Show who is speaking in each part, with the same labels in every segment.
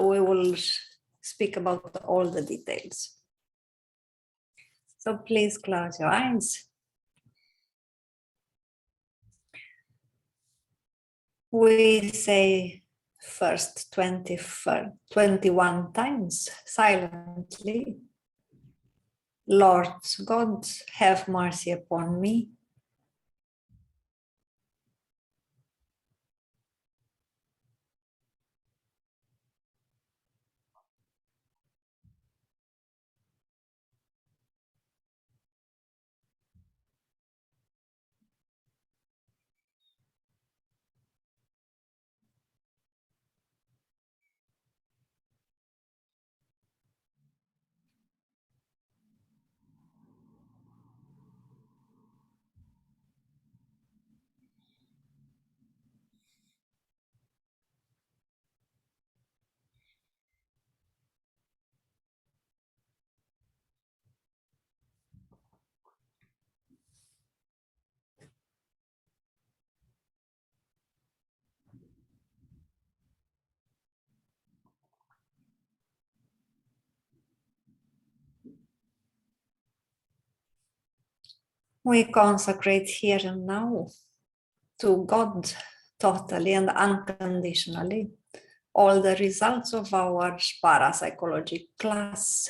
Speaker 1: we will speak about all the details. So please close your eyes. We say first 21 times silently. Lord God, have mercy upon me. We consecrate here and now to God totally and unconditionally all the results of our parapsychology class.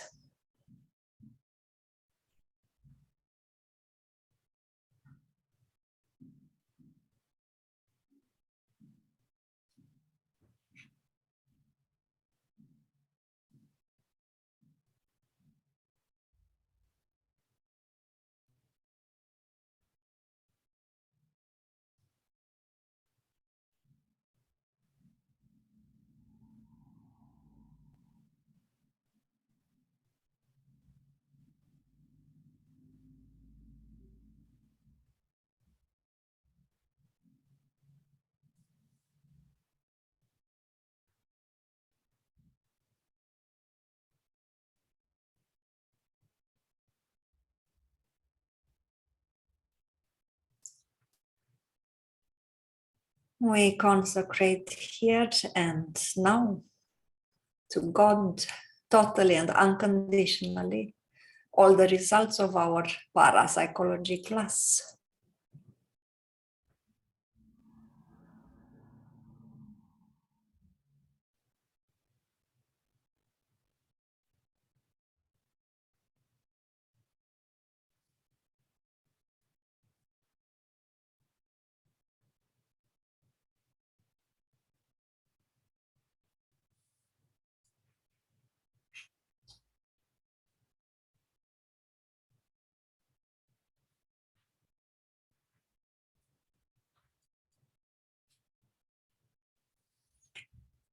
Speaker 1: We consecrate here and now to God totally and unconditionally all the results of our parapsychology class.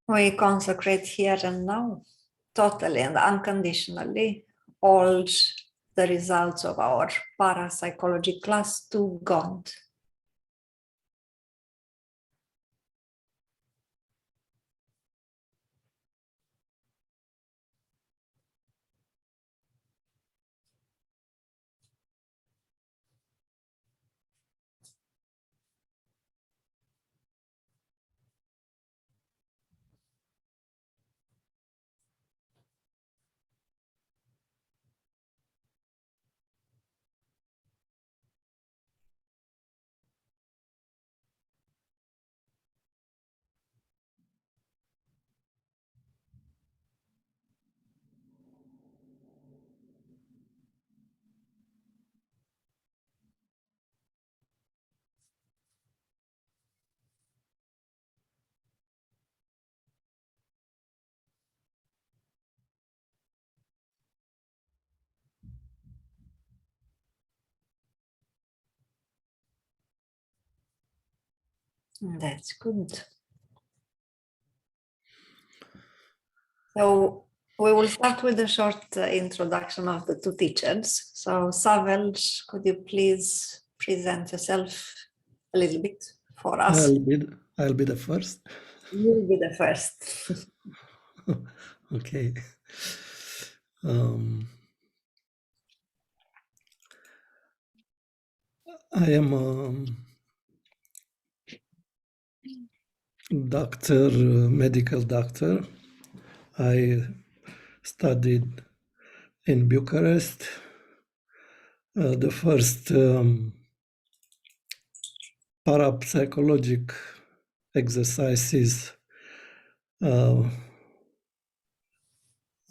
Speaker 1: We consecrate here and now totally and unconditionally all the results of our parapsychology class to God. That's good. So we will start with a short introduction of the two teachers. So Savel, could you please present yourself a little bit for us?
Speaker 2: I'll be the first.
Speaker 1: You'll be the first.
Speaker 2: Okay. I am a doctor, medical doctor, I studied in Bucharest. The first parapsychologic exercises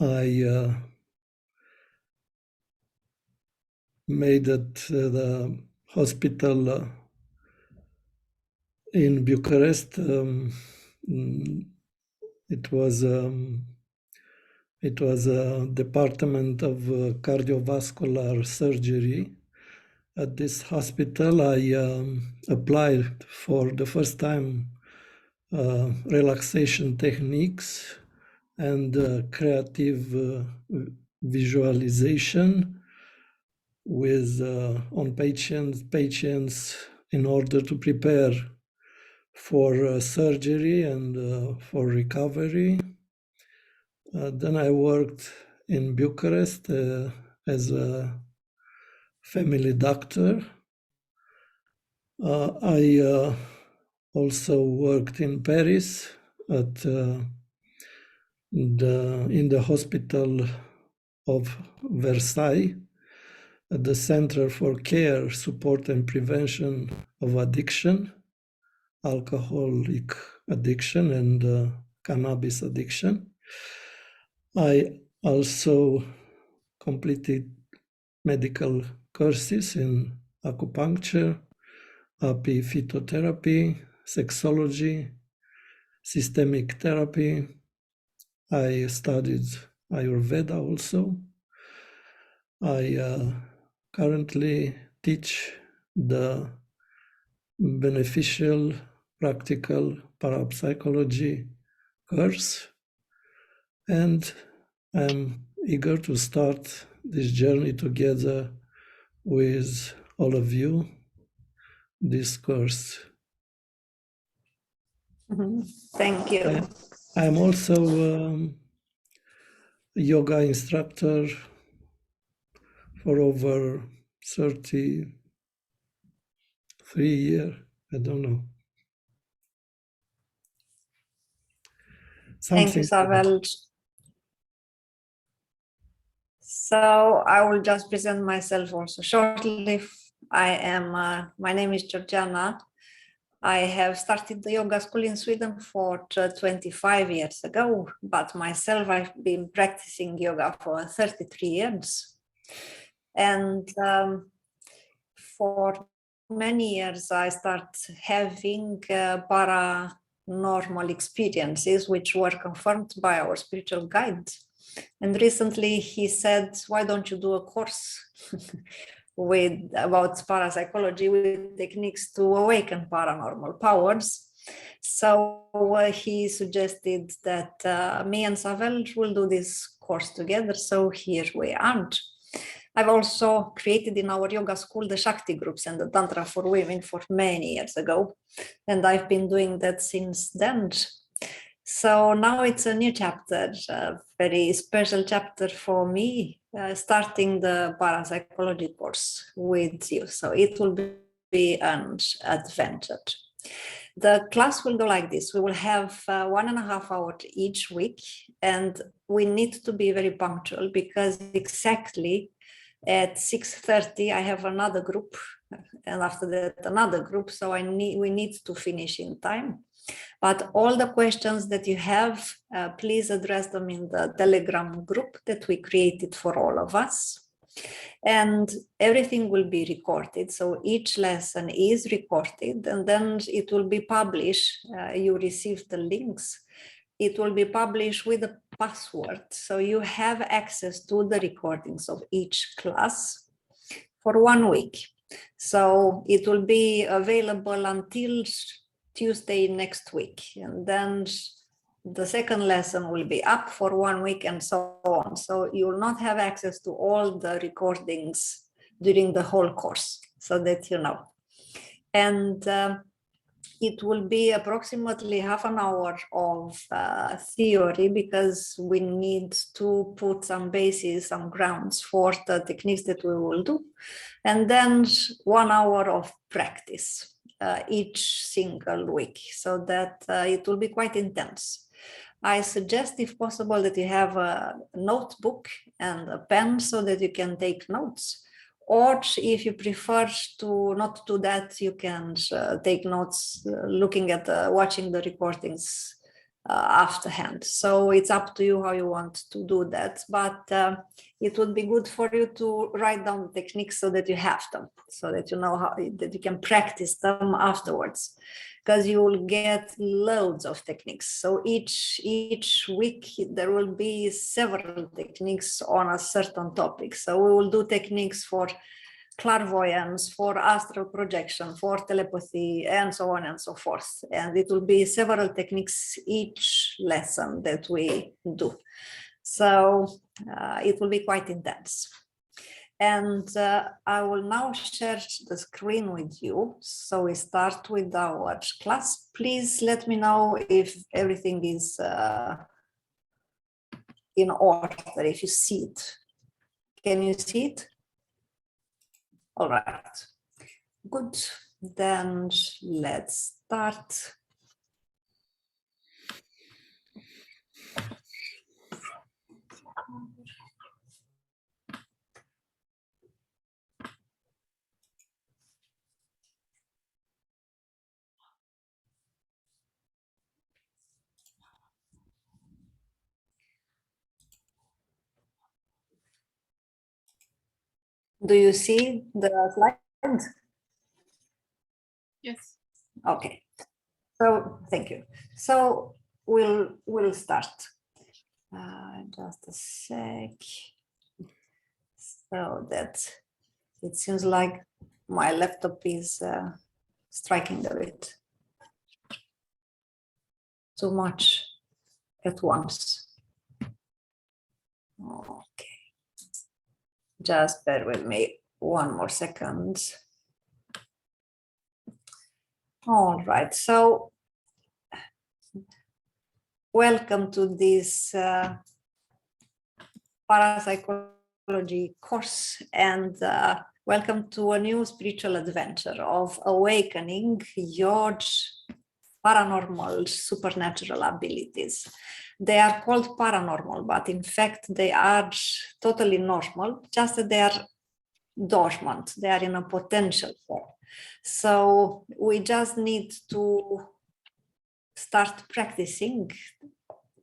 Speaker 2: I made at the hospital in Bucharest. It was a department of cardiovascular surgery. At this hospital, I applied for the first time relaxation techniques and creative visualization with on patients in order to prepare for surgery and for recovery. Then I worked in Bucharest as a family doctor. I also worked in Paris at in the hospital of Versailles, at the Center for Care, Support and Prevention of Addiction, alcoholic addiction and cannabis addiction. I also completed medical courses in acupuncture, happy phytotherapy, sexology, systemic therapy. I studied Ayurveda also. I currently teach the beneficial practical parapsychology course, and I'm eager to start this journey together with all of you, this course.
Speaker 1: Thank you.
Speaker 2: I'm also a yoga instructor for over 33 years. I don't know.
Speaker 1: Thank you, Savel. So I will just present myself also shortly. My name is Georgiana. I have started the yoga school in Sweden for 25 years ago, but myself, I've been practicing yoga for 33 years. And for many years, I started having paranormal experiences, which were confirmed by our spiritual guide. And recently he said, why don't you do a course about parapsychology with techniques to awaken paranormal powers? So he suggested that me and Savel will do this course together. So here we are. I've also created in our yoga school the Shakti groups and the Tantra for women for many years ago. And I've been doing that since then. So now it's a new chapter, a very special chapter for me, starting the parapsychology course with you. So it will be an adventure. The class will go like this. We will have 1.5 hours each week, and we need to be very punctual because exactly at 6:30 I have another group, and after that another group. So we need to finish in time. But all the questions that you have, please address them in the Telegram group that we created for all of us. And everything will be recorded. So each lesson is recorded and then it will be published. You receive the links. It will be published with a password. So you have access to the recordings of each class for 1 week. So it will be available until Tuesday next week, and then the second lesson will be up for 1 week and so on. So you will not have access to all the recordings during the whole course, so that you know. And it will be approximately half an hour of theory because we need to put some bases, some grounds for the techniques that we will do. And then 1 hour of practice each single week, so that it will be quite intense. I suggest, if possible, that you have a notebook and a pen so that you can take notes. Or if you prefer to not do that, you can take notes looking at watching the recordings afterhand. So it's up to you how you want to do that. But it would be good for you to write down the techniques so that you have them, so that you know how that you can practice them afterwards, because you will get loads of techniques. So each week there will be several techniques on a certain topic. So we will do techniques for clairvoyance, for astral projection, for telepathy, and so on and so forth. And it will be several techniques each lesson that we do. So it will be quite intense. And I will now share the screen with you. So we start with our class. Please let me know if everything is in order, if you see it. Can you see it? All right, good. Then let's start. Do you see the slide?
Speaker 3: Yes.
Speaker 1: Okay. So thank you. So we'll start. Just a sec. So that it seems like my laptop is striking a bit too much at once. Okay. Just bear with me one more second. All right, so welcome to this parapsychology course, and welcome to a new spiritual adventure of awakening your paranormal, supernatural abilities. They are called paranormal, but in fact they are totally normal, just that they are dormant, they are in a potential form. So we just need to start practicing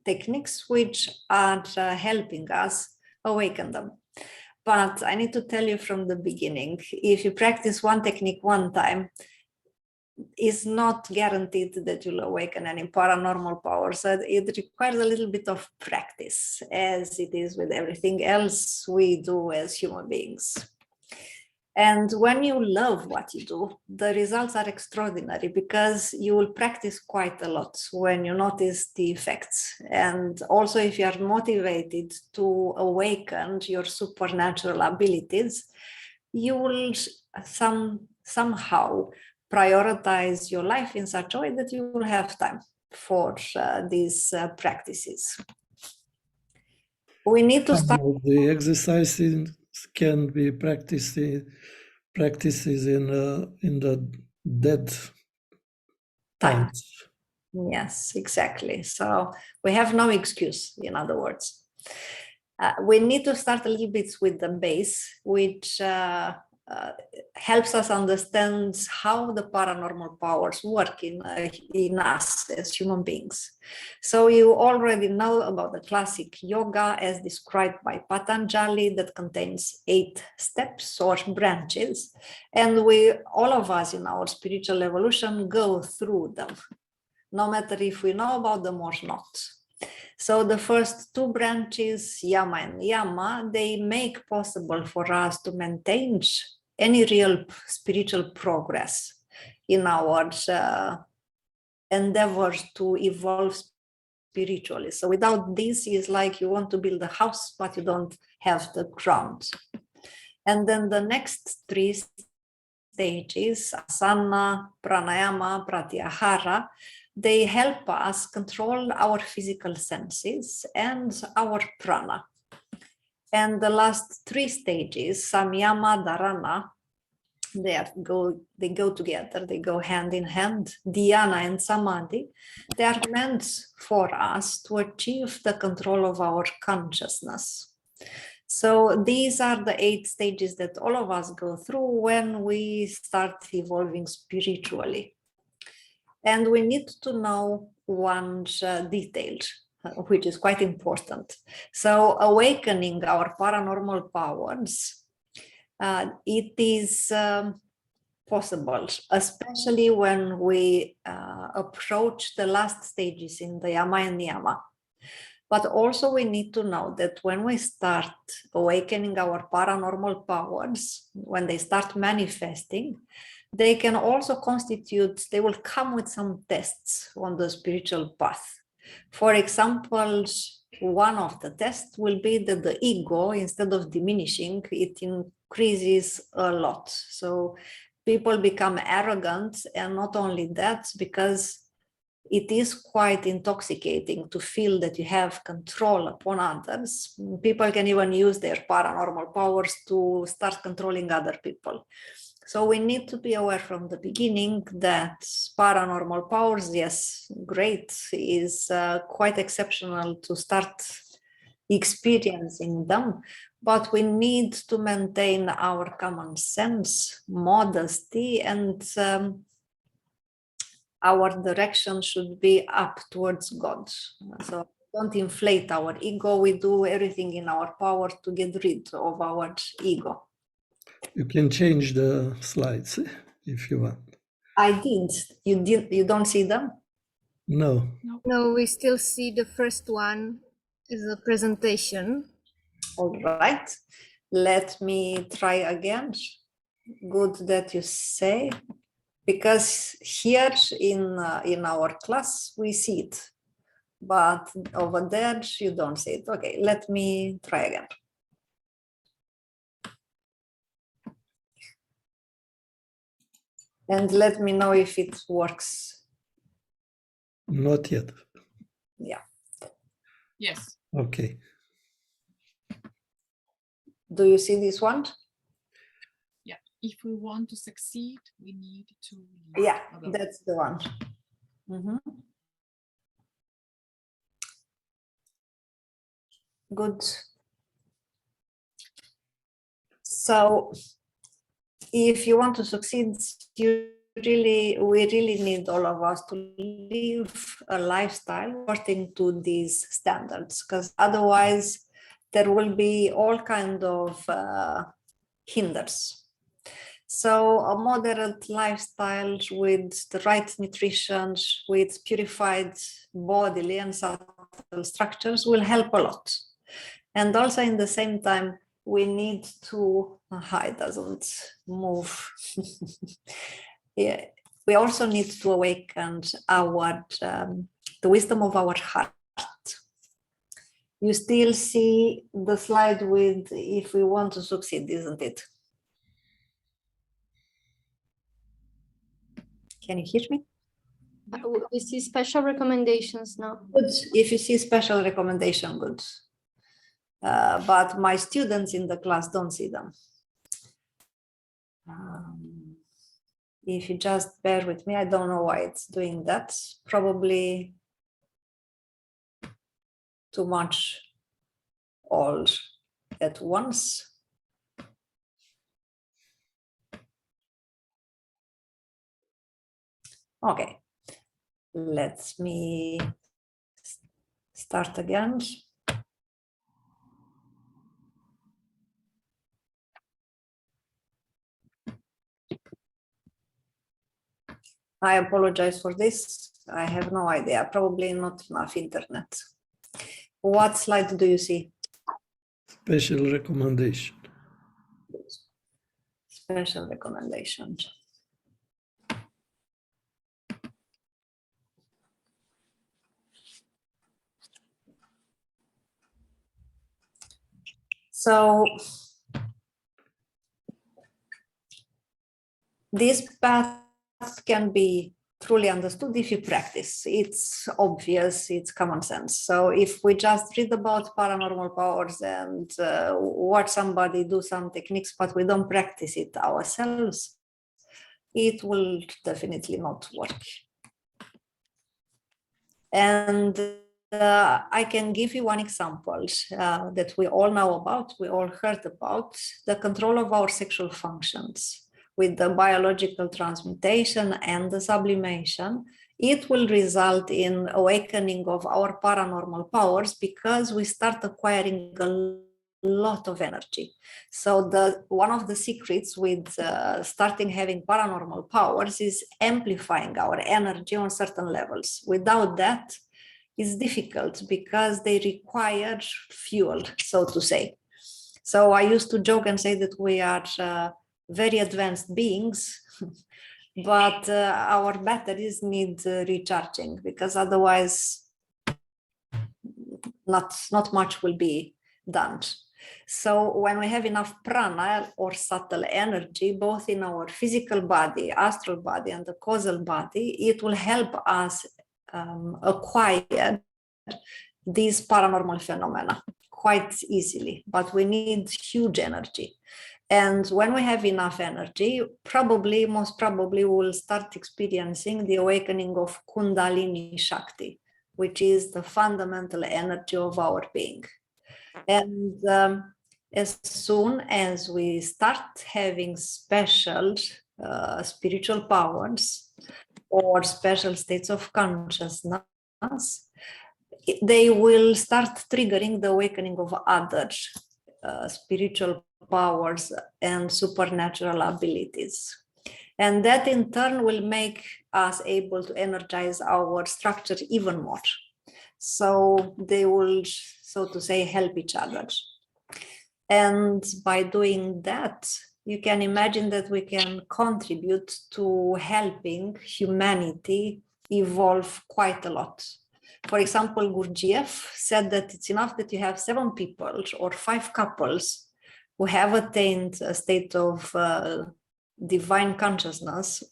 Speaker 1: techniques which are helping us awaken them. But I need to tell you from the beginning, if you practice one technique one time, it's not guaranteed that you'll awaken any paranormal powers. So it requires a little bit of practice, as it is with everything else we do as human beings. And when you love what you do, the results are extraordinary, because you will practice quite a lot when you notice the effects. And also, if you are motivated to awaken your supernatural abilities, you will somehow prioritize your life in such a way that you will have time for these practices. We need to start.
Speaker 2: The exercises can be practices in the dead times.
Speaker 1: Yes, exactly. So we have no excuse, in other words. We need to start a little bit with the base, which helps us understand how the paranormal powers work in us as human beings. So you already know about the classic yoga as described by Patanjali, that contains 8 steps or branches. And all of us in our spiritual evolution go through them, no matter if we know about them or not. So the first 2 branches, yama and yama, they make possible for us to maintain any real spiritual progress in our endeavor to evolve spiritually. So without this, it's like you want to build a house, but you don't have the ground. And then the next 3 stages, asana, pranayama, pratyahara, they help us control our physical senses and our prana. And the last 3 stages, samyama, dharana, they go together, they go hand in hand. Dhyana and Samadhi, they are meant for us to achieve the control of our consciousness. So these are the 8 stages that all of us go through when we start evolving spiritually. And we need to know one detail, which is quite important. So awakening our paranormal powers, it is possible, especially when we approach the last stages in the Yama and Niyama. But also we need to know that when we start awakening our paranormal powers, when they start manifesting, they can also constitute, they will come with some tests on the spiritual path. For example, one of the tests will be that the ego, instead of diminishing, it increases a lot. So people become arrogant, and not only that, because it is quite intoxicating to feel that you have control upon others. People can even use their paranormal powers to start controlling other people. So we need to be aware from the beginning that paranormal powers, yes, great, is quite exceptional to start experiencing them, but we need to maintain our common sense, modesty, and our direction should be up towards God. So don't inflate our ego. We do everything in our power to get rid of our ego.
Speaker 2: You can change the slides if you want.
Speaker 1: I did. You don't see them?
Speaker 2: No.
Speaker 3: No, we still see the first one as a presentation.
Speaker 1: All right. Let me try again. Good that you say. Because here in our class, we see it. But over there, you don't see it. Okay, let me try again. And let me know if it works.
Speaker 2: Not yet.
Speaker 1: Yeah.
Speaker 4: Yes.
Speaker 2: Okay.
Speaker 1: Do you see this one?
Speaker 4: Yeah. If we want to succeed, we need to.
Speaker 1: Yeah, that's the one. Good. So if you want to succeed, we really need, all of us, to live a lifestyle according to these standards, because otherwise there will be all kind of hinders. So a moderate lifestyle with the right nutrition, with purified bodily and subtle structures will help a lot. And also in the same time, we need to, it doesn't move. Yeah. We also need to awaken our, the wisdom of our heart. You still see the slide with if we want to succeed, isn't it? Can you hear me?
Speaker 3: We see special recommendations now.
Speaker 1: Good. If you see special recommendation, good. But my students in the class don't see them. If you just bear with me, I don't know why it's doing that. Probably too much all at once. Okay, let me start again. I apologize for this. I have no idea, probably not enough internet. What slide do you see?
Speaker 2: Special recommendation.
Speaker 1: Special recommendation. So this path can be truly understood if you practice. It's obvious, it's common sense. So if we just read about paranormal powers and watch somebody do some techniques, but we don't practice it ourselves, it will definitely not work. And I can give you one example that we all know about, we all heard about, the control of our sexual functions with the biological transmutation and the sublimation. It will result in awakening of our paranormal powers because we start acquiring a lot of energy. So one of the secrets with starting having paranormal powers is amplifying our energy on certain levels. Without that, it's difficult because they require fuel, so to say. So I used to joke and say that we are very advanced beings, but our batteries need recharging, because otherwise not much will be done. So when we have enough prana or subtle energy, both in our physical body, astral body, and the causal body, it will help us acquire these paranormal phenomena quite easily, but we need huge energy. And when we have enough energy, most probably we will start experiencing the awakening of Kundalini Shakti, which is the fundamental energy of our being. And as soon as we start having special spiritual powers or special states of consciousness, they will start triggering the awakening of other spiritual powers and supernatural abilities. And that in turn will make us able to energize our structure even more. So they will, so to say, help each other. And by doing that, you can imagine that we can contribute to helping humanity evolve quite a lot. For example, Gurdjieff said that it's enough that you have 7 people or 5 couples who have attained a state of divine consciousness,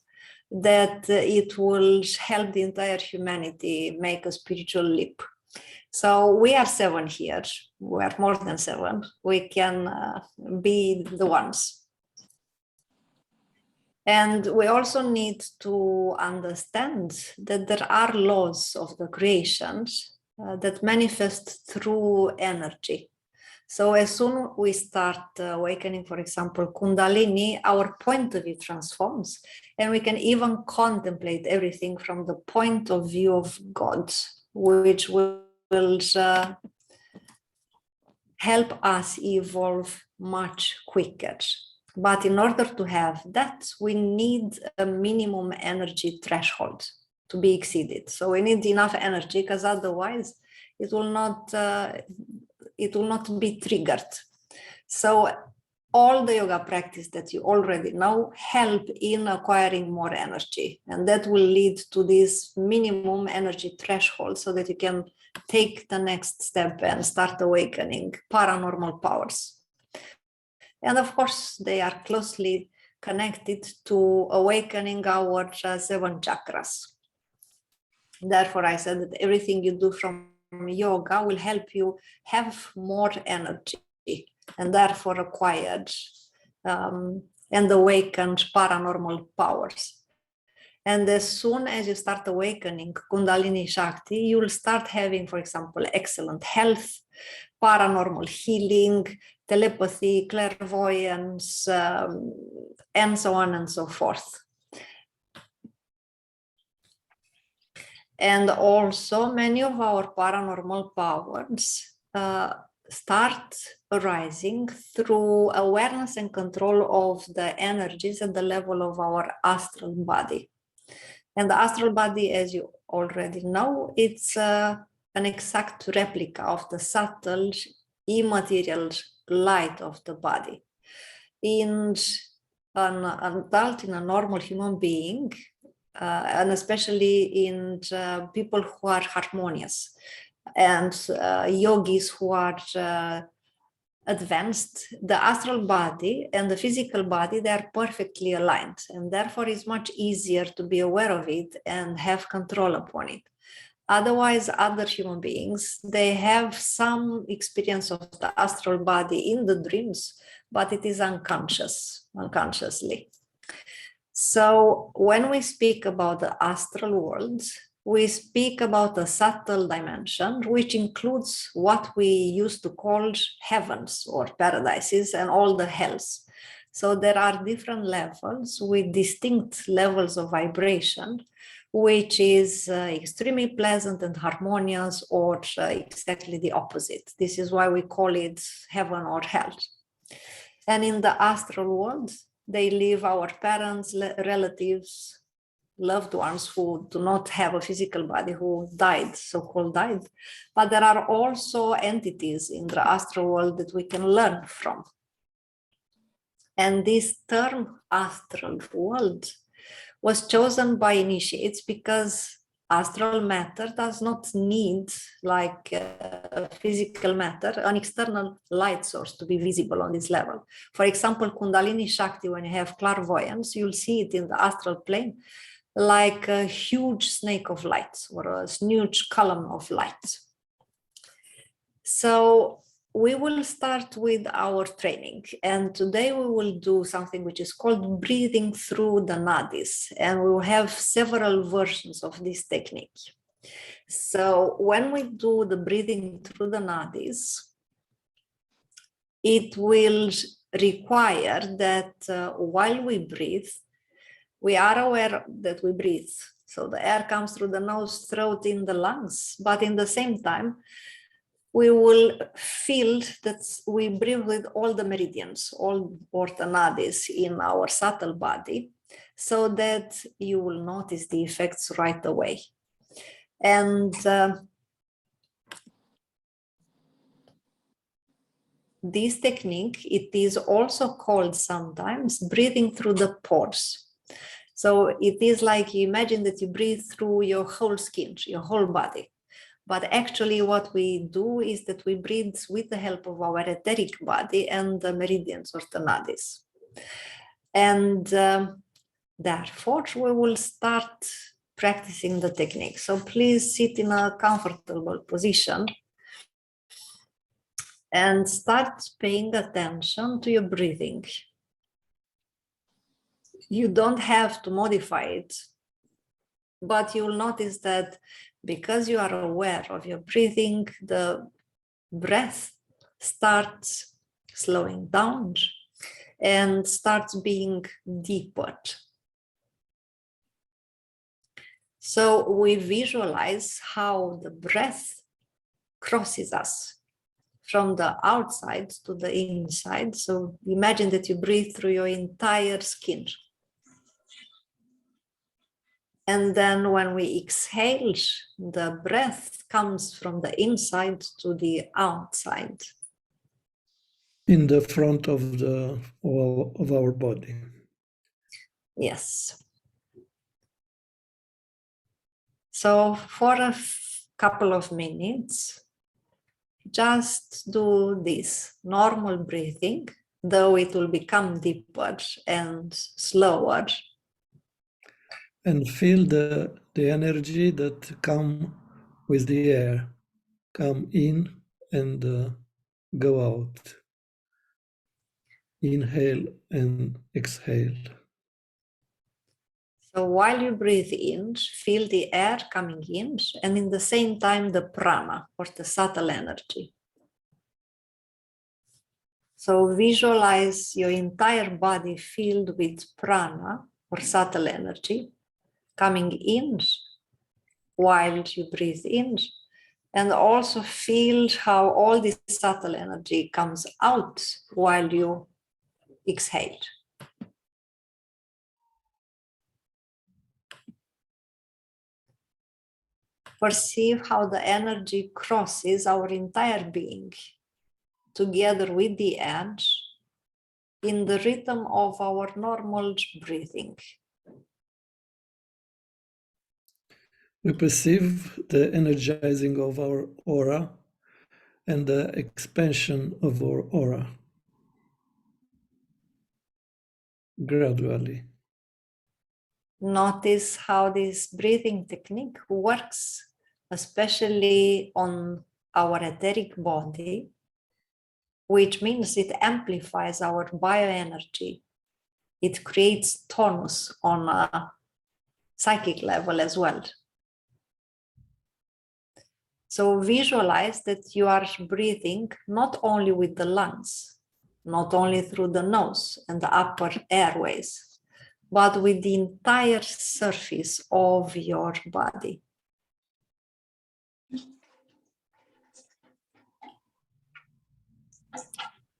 Speaker 1: that it will help the entire humanity make a spiritual leap. So we are 7 here, we are more than 7, we can be the ones. And we also need to understand that there are laws of the creation that manifest through energy. So as soon we start awakening, for example, Kundalini, our point of view transforms, and we can even contemplate everything from the point of view of God, which will help us evolve much quicker. But in order to have that, we need a minimum energy threshold to be exceeded. So we need enough energy, because otherwise it will not be triggered. So all the yoga practice that you already know help in acquiring more energy, and that will lead to this minimum energy threshold so that you can take the next step and start awakening paranormal powers. And of course, they are closely connected to awakening our 7 chakras. Therefore, I said that everything you do from yoga will help you have more energy and therefore acquired and awakened paranormal powers. And as soon as you start awakening Kundalini Shakti, you will start having, for example, excellent health, paranormal healing, telepathy, clairvoyance, and so on and so forth. And also many of our paranormal powers start arising through awareness and control of the energies at the level of our astral body. And the astral body, as you already know, it's an exact replica of the subtle, immaterial light of the body. In an adult, in a normal human being, and especially in people who are harmonious and yogis who are advanced, the astral body and the physical body, they are perfectly aligned, and therefore it's much easier to be aware of it and have control upon it. Otherwise, other human beings, they have some experience of the astral body in the dreams, but it is unconsciously. So when we speak about the astral world, we speak about a subtle dimension, which includes what we used to call heavens or paradises and all the hells. So there are different levels with distinct levels of vibration, which is extremely pleasant and harmonious, or exactly the opposite. This is why we call it heaven or hell. And in the astral world, they live our parents, relatives, loved ones who do not have a physical body, who died, so-called died. But there are also entities in the astral world that we can learn from. And this term astral world was chosen by initiates because astral matter does not need, like physical matter, an external light source to be visible on this level. For example, Kundalini Shakti, when you have clairvoyance, you'll see it in the astral plane like a huge snake of light or a huge column of light. So we will start with our training, and today we will do something which is called breathing through the nadis, and we will have several versions of this technique. So when we do the breathing through the nadis, it will require that while we breathe, we are aware that we breathe. So the air comes through the nose, throat, in the lungs, but in the same time, we will feel that we breathe with all the meridians, all the nadis in our subtle body, so that you will notice the effects right away. And this technique, it is also called sometimes breathing through the pores. So it is like, you imagine that you breathe through your whole skin, your whole body. But actually what we do is that we breathe with the help of our etheric body and the meridians or the nadis. And therefore we will start practicing the technique. So please sit in a comfortable position and start paying attention to your breathing. You don't have to modify it, but you'll notice that because you are aware of your breathing, the breath starts slowing down and starts being deeper. So we visualize how the breath crosses us from the outside to the inside. So imagine that you breathe through your entire skin. And then when we exhale, the breath comes from the inside to the outside.
Speaker 2: In the front of our body.
Speaker 1: Yes. So for a couple of minutes, just do this normal breathing, though it will become deeper and slower.
Speaker 2: And feel the energy that come with the air, come in and go out. Inhale and exhale.
Speaker 1: So while you breathe in, feel the air coming in, and in the same time the prana, or the subtle energy. So visualize your entire body filled with prana, or subtle energy, coming in while you breathe in, and also feel how all this subtle energy comes out while you exhale. Perceive how the energy crosses our entire being, together with the edge, in the rhythm of our normal breathing.
Speaker 2: We perceive the energizing of our aura and the expansion of our aura gradually.
Speaker 1: Notice how this breathing technique works, especially on our etheric body, which means it amplifies our bioenergy. it creates tonus on a psychic level as well. So visualize that you are breathing not only with the lungs, not only through the nose and the upper airways, but with the entire surface of your body.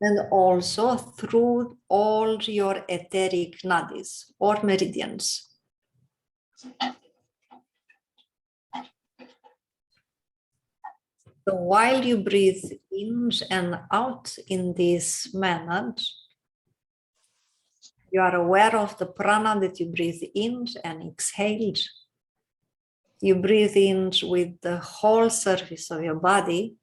Speaker 1: And also through all your etheric nadis or meridians. So while you breathe in and out in this manner, you are aware of the prana that you breathe in and exhale. You breathe in with the whole surface of your body,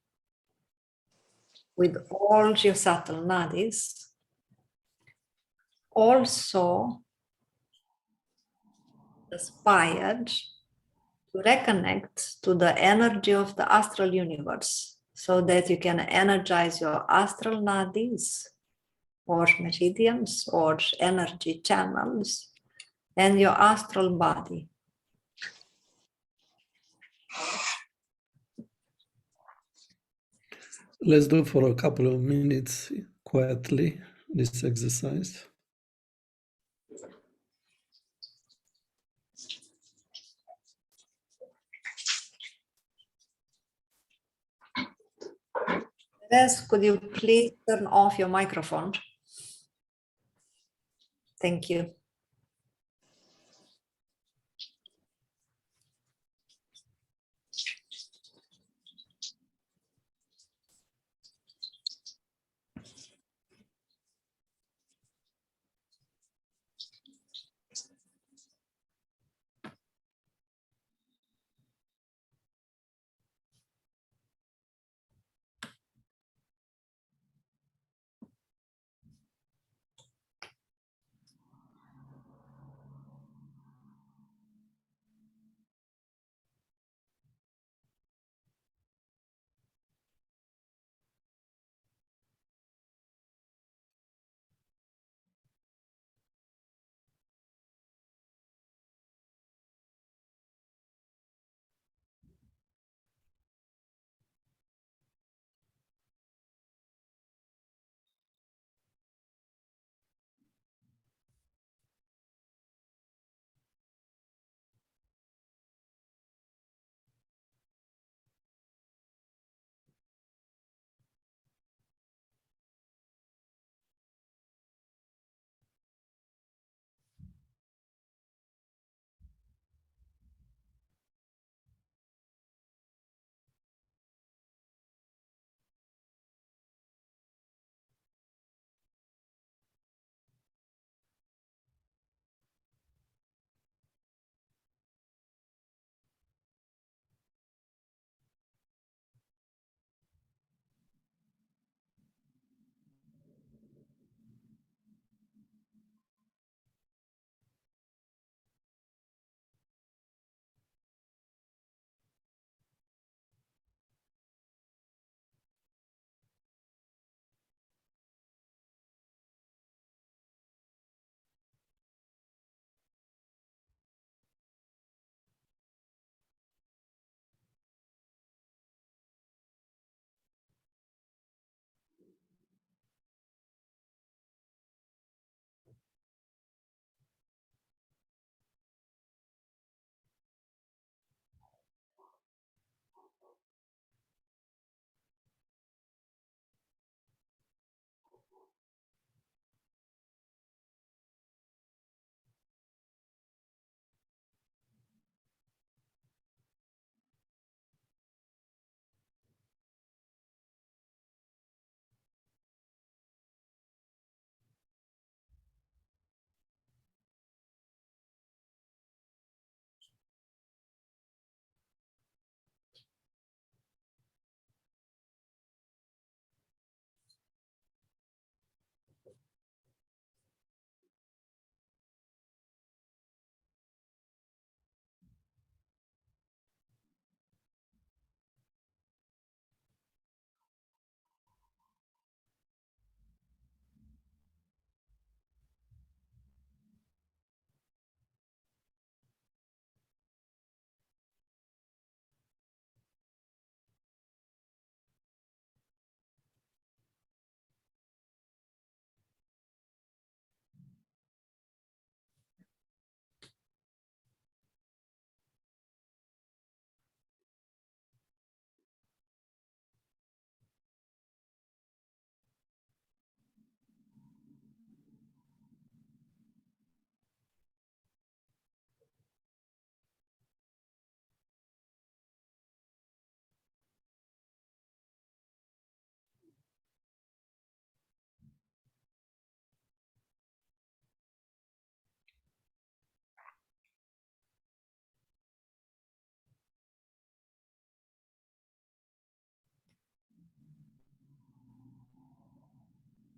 Speaker 1: with all your subtle nadis. Also aspired to reconnect to the energy of the astral universe so that you can energize your astral nadis or meridians or energy channels and your astral body.
Speaker 2: Let's do for a couple of minutes quietly this exercise.
Speaker 1: Yes, could you please turn off your microphone? Thank you.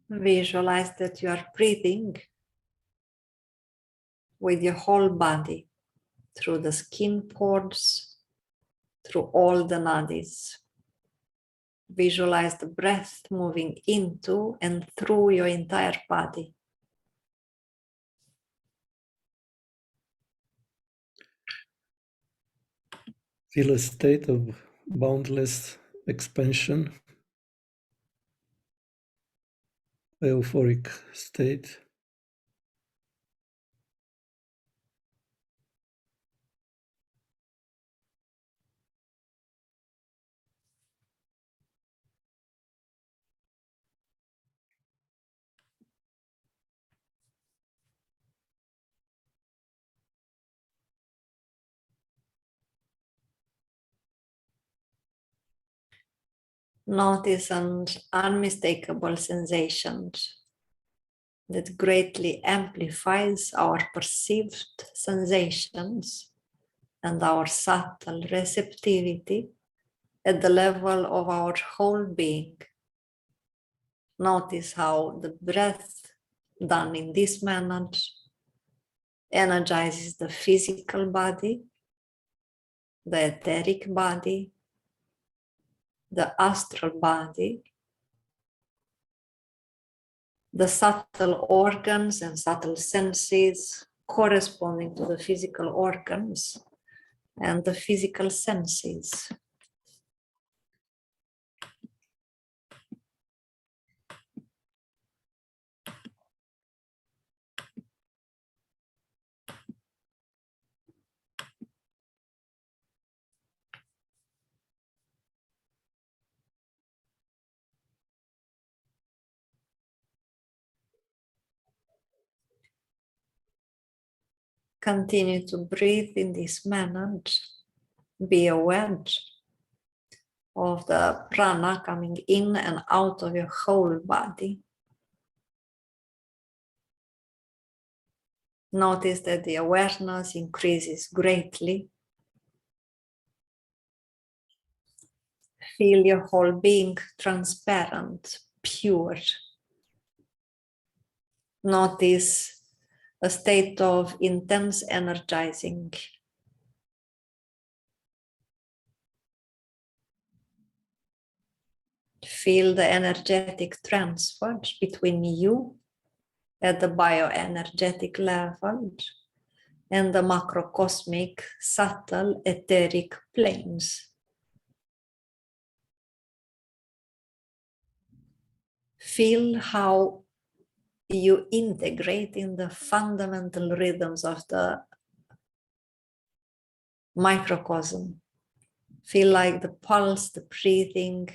Speaker 1: Visualize that you are breathing with your whole body, through the skin pores, through all the nadis. Visualize the breath moving into and through your entire body.
Speaker 2: Feel a state of boundless expansion, euphoric state.
Speaker 1: Notice an unmistakable sensation that greatly amplifies our perceived sensations and our subtle receptivity at the level of our whole being. Notice how the breath done in this manner energizes the physical body, the etheric body, the astral body, the subtle organs and subtle senses corresponding to the physical organs and the physical senses. Continue to breathe in this manner. Be aware of the prana coming in and out of your whole body. Notice that the awareness increases greatly. Feel your whole being transparent, pure. Notice a state of intense energizing. Feel the energetic transfer between you at the bioenergetic level and the macrocosmic, subtle, etheric planes. Feel how you integrate in the fundamental rhythms of the microcosm. Feel like the pulse, the breathing,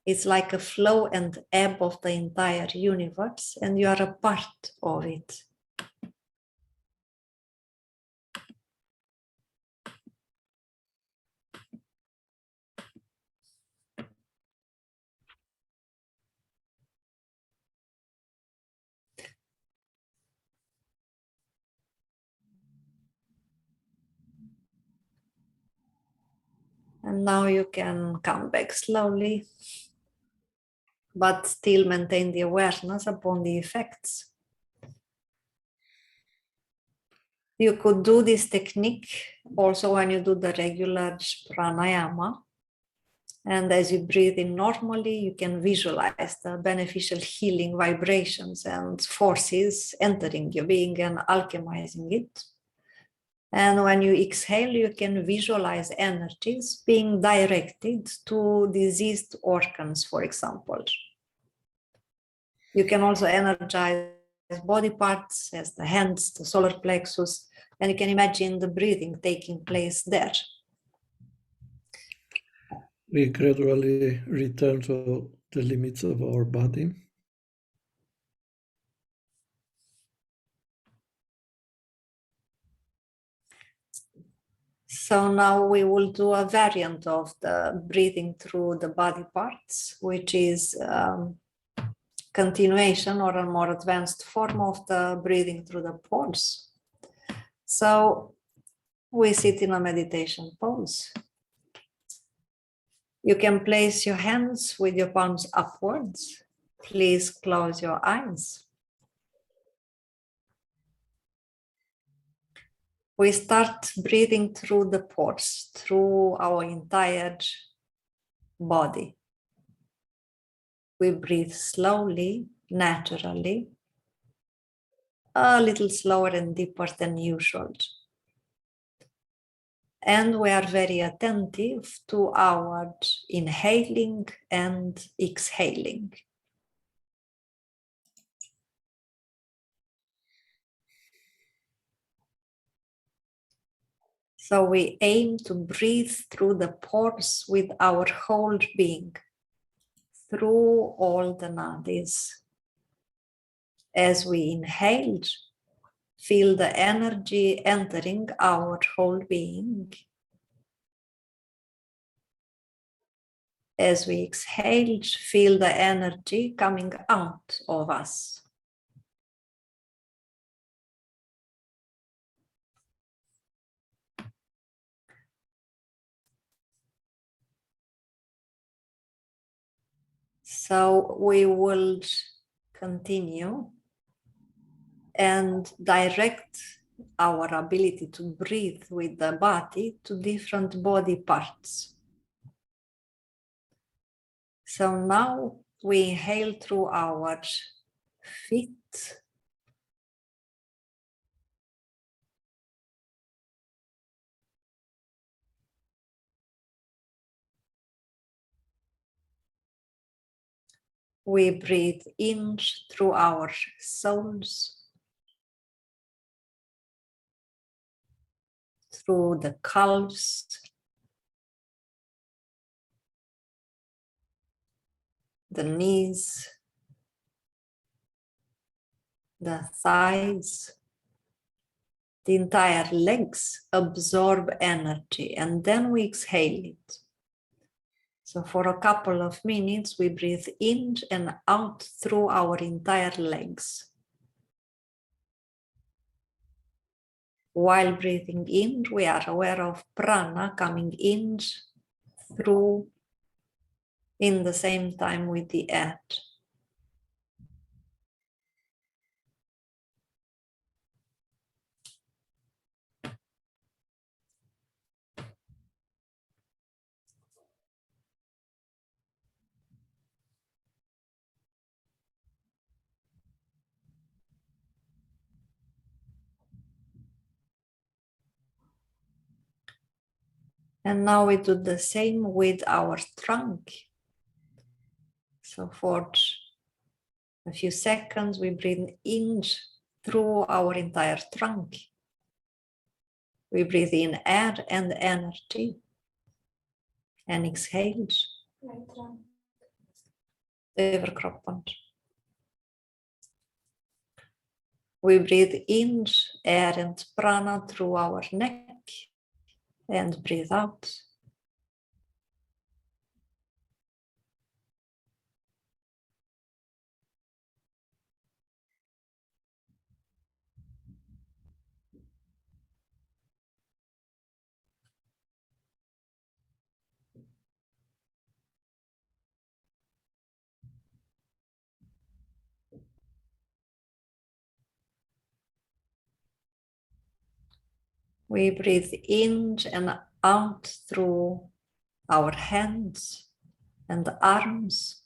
Speaker 1: it's like a flow and ebb of the entire universe, and you are a part of it. And now you can come back slowly, but still maintain the awareness upon the effects. You could do this technique also when you do the regular pranayama. And as you breathe in normally, you can visualize the beneficial healing vibrations and forces entering your being and alchemizing it. And when you exhale, you can visualize energies being directed to diseased organs, for example. You can also energize body parts as the hands, the solar plexus, and you can imagine the breathing taking place there.
Speaker 2: We gradually return to the limits of our body.
Speaker 1: So now we will do a variant of the breathing through the body parts, which is continuation or a more advanced form of the breathing through the pores. So we sit in a meditation pose. You can place your hands with your palms upwards Please close your eyes. We start breathing through the pores, through our entire body. We breathe slowly, naturally, a little slower and deeper than usual. And we are very attentive to our inhaling and exhaling. So we aim to breathe through the pores with our whole being, through all the nadis. As we inhale, feel the energy entering our whole being. As we exhale, feel the energy coming out of us. So we will continue and direct our ability to breathe with the body to different body parts. So now we inhale through our feet. We breathe in through our soles, through the calves, the knees, the thighs, the entire legs absorb energy, and then we exhale it. So for a couple of minutes, we breathe in and out through our entire legs. While breathing in, we are aware of prana coming in through in the same time with the air. And now we do the same with our trunk. So for a few seconds, we breathe in through our entire trunk. We breathe in air and energy and exhale över kroppen. We breathe in air and prana through our neck and breathe out. We breathe in and out through our hands and arms.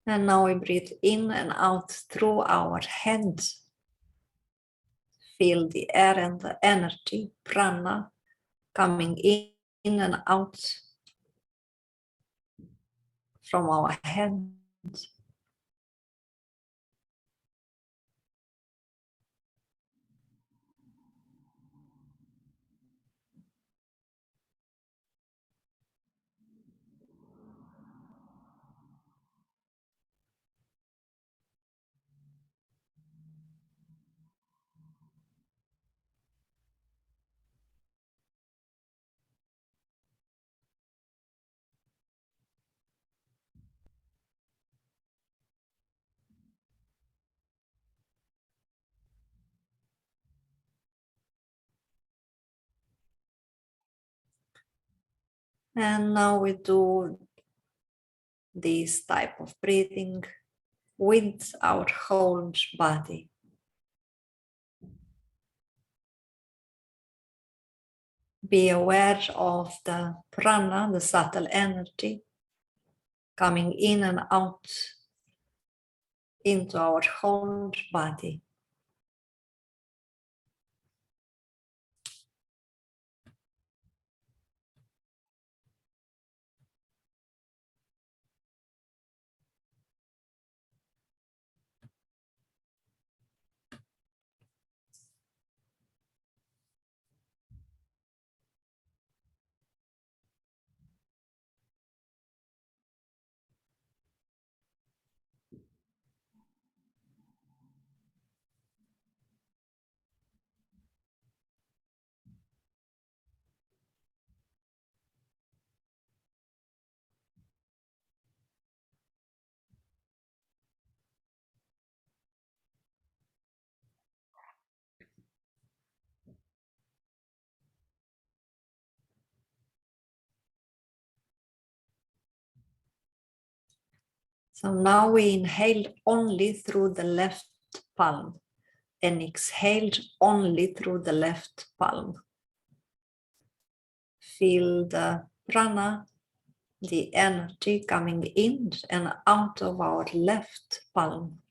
Speaker 1: And now we breathe in and out through our hands. Feel the air and the energy, prana, coming in and out from our hands. And now we do this type of breathing with our whole body. Be aware of the prana, the subtle energy, coming in and out into our whole body. So now we inhale only through the left palm and exhale only through the left palm. Feel the prana, the energy coming in and out of our left palm.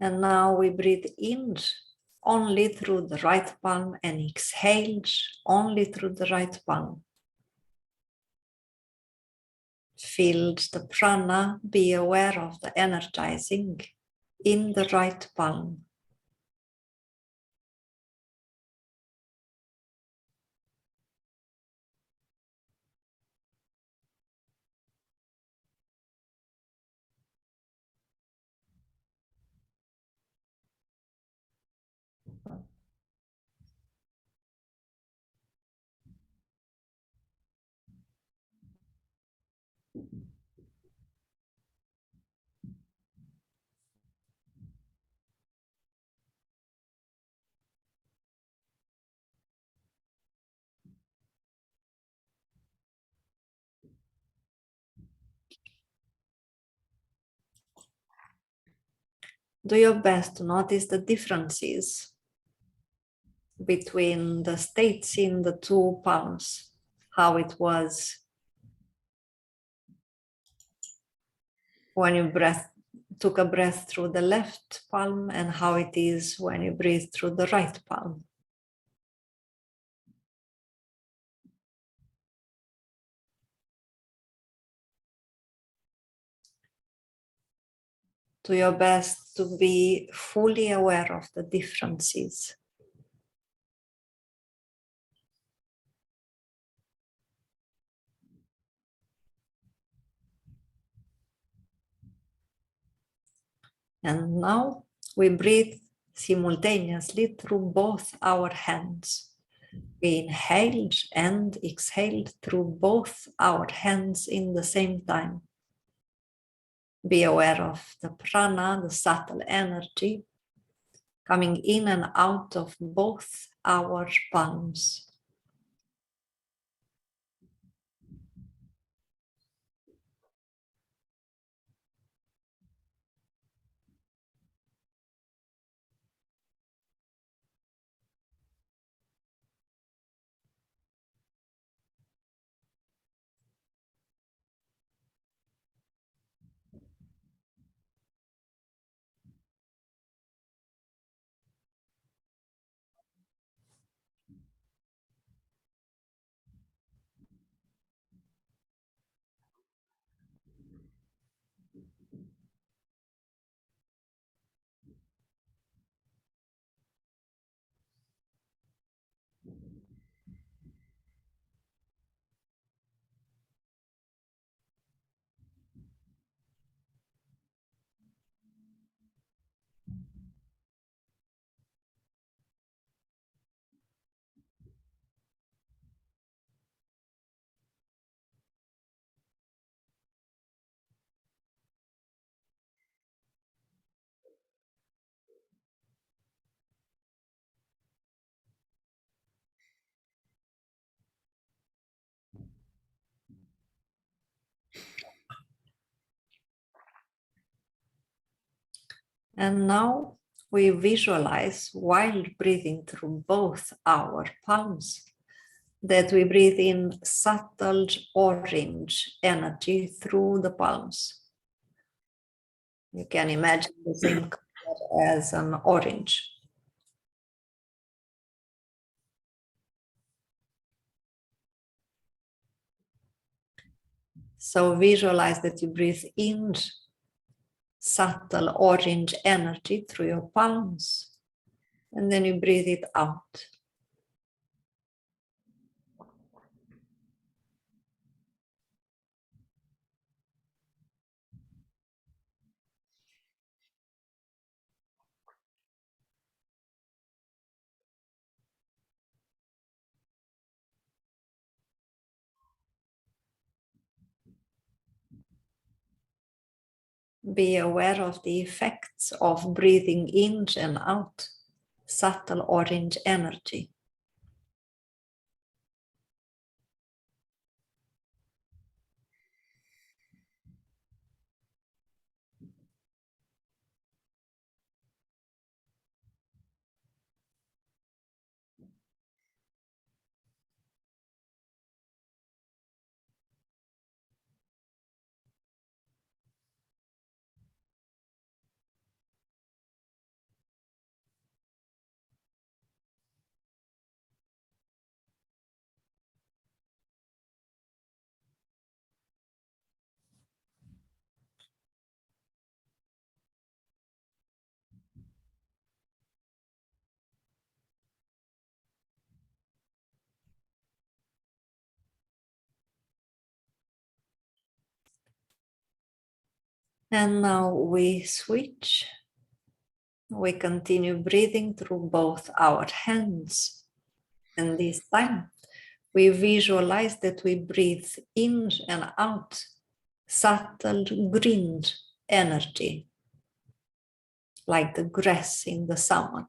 Speaker 1: And now we breathe in only through the right palm and exhale only through the right palm. Feel the prana, be aware of the energizing in the right palm. Do your best to notice the differences between the states in the two palms, how it was when you took a breath through the left palm and how it is when you breathe through the right palm. Do your best to be fully aware of the differences. And now we breathe simultaneously through both our hands. We inhale and exhale through both our hands in the same time. Be aware of the prana, the subtle energy, coming in and out of both our palms. And now we visualize, while breathing through both our palms, that we breathe in subtle orange energy through the palms. You can imagine the same color as an orange. So visualize that you breathe in subtle orange energy through your palms, and then you breathe it out. Be aware of the effects of breathing in and out subtle orange energy. And now we switch. We continue breathing through both our hands. And this time we visualize that we breathe in and out subtle green energy, like the grass in the summer.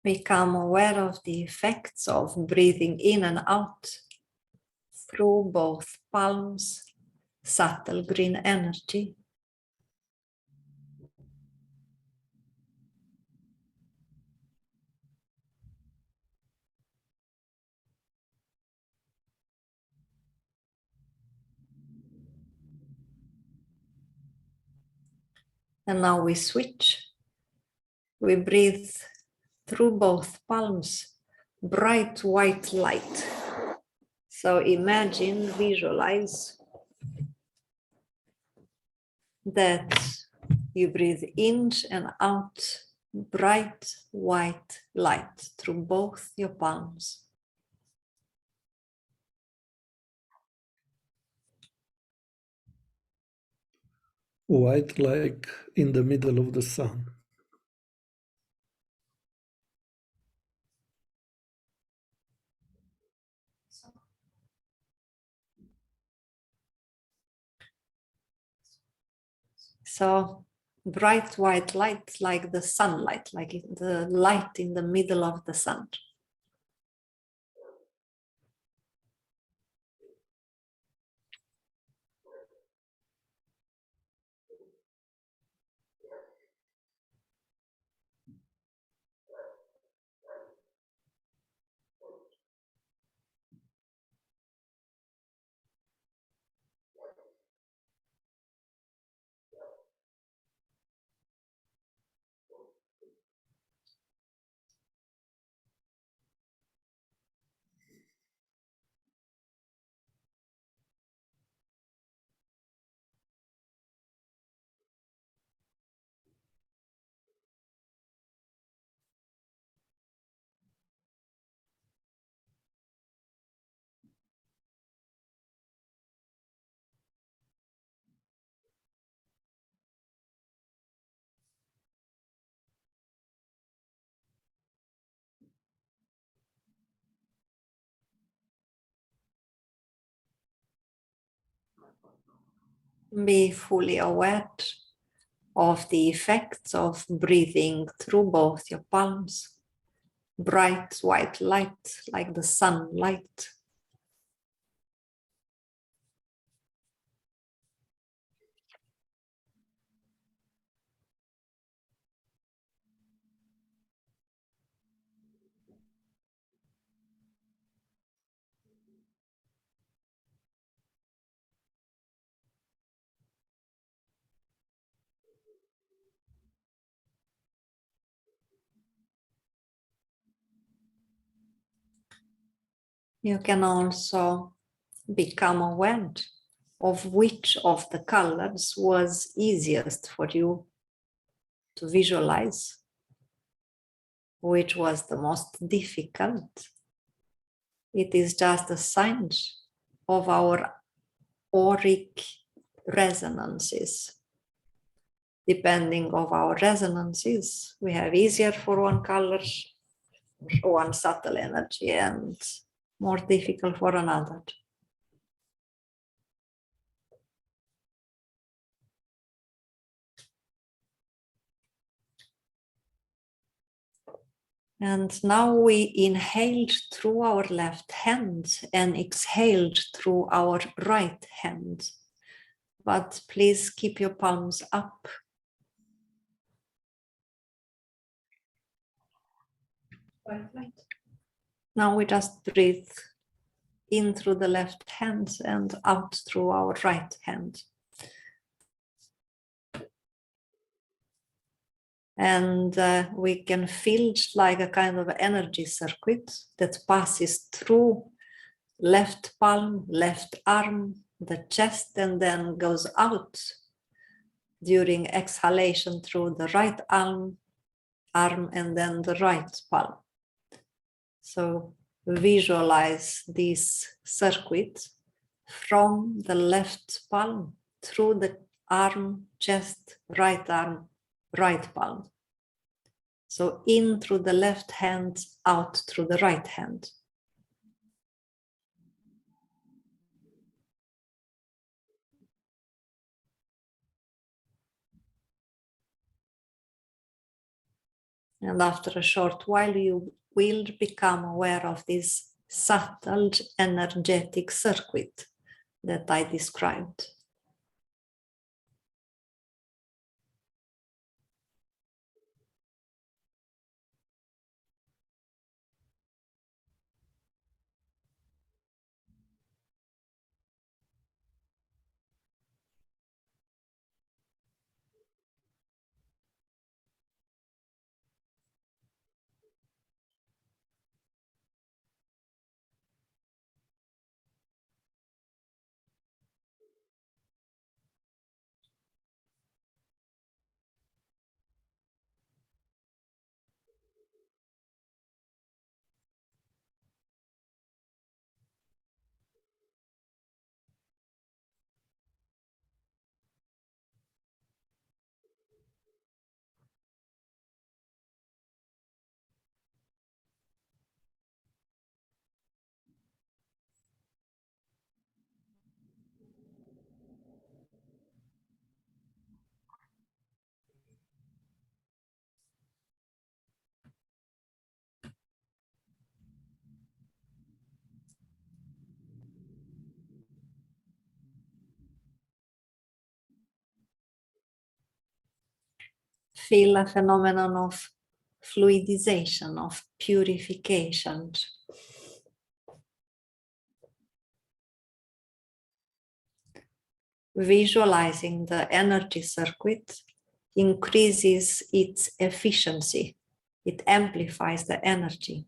Speaker 1: Become aware of the effects of breathing in and out through both palms, subtle green energy. And now we switch. We breathe through both palms, bright white light. So imagine, visualize that you breathe in and out bright white light through both your palms.
Speaker 2: White like in the middle of the sun.
Speaker 1: So bright white light like the sunlight, like the light in the middle of the sun. Be fully aware of the effects of breathing through both your palms. Bright white light like the sunlight. You can also become aware of which of the colors was easiest for you to visualize, which was the most difficult. It is just a sign of our auric resonances. Depending of our resonances, we have easier for one color, one subtle energy, and more difficult for another. And now we inhaled through our left hand and exhaled through our right hand. But please keep your palms up. Right. Now we just breathe in through the left hand and out through our right hand. And we can feel like a kind of energy circuit that passes through left palm, left arm, the chest, and then goes out during exhalation through the right arm, and then the right palm. So visualize this circuit from the left palm through the arm, chest, right arm, right palm. So in through the left hand, out through the right hand. And after a short while, you will become aware of this subtle energetic circuit that I described. Feel a phenomenon of fluidization, of purification. Visualizing the energy circuit increases its efficiency. It amplifies the energy.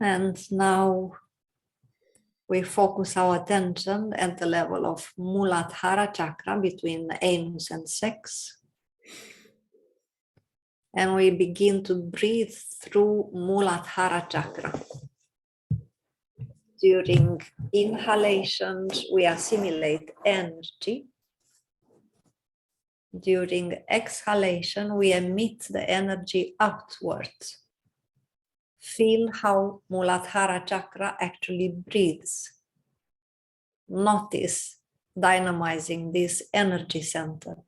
Speaker 1: And now we focus our attention at the level of Muladhara chakra between anus and sex. And we begin to breathe through Muladhara chakra. During inhalations, we assimilate energy. During exhalation, we emit the energy outwards. Feel how Muladhara chakra actually breathes. Notice dynamizing this energy center.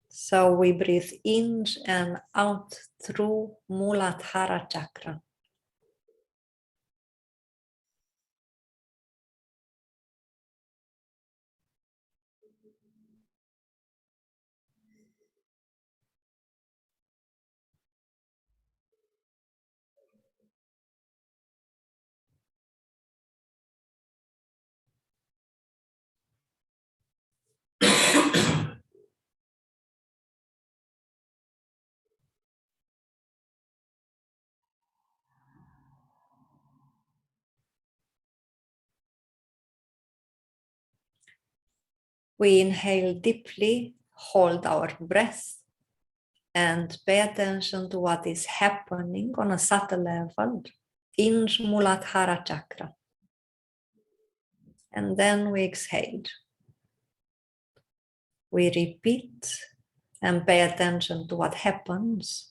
Speaker 1: So we breathe in and out through Muladhara chakra. We inhale deeply, hold our breath, and pay attention to what is happening on a subtle level in Muladhara chakra. And then we exhale. We repeat and pay attention to what happens.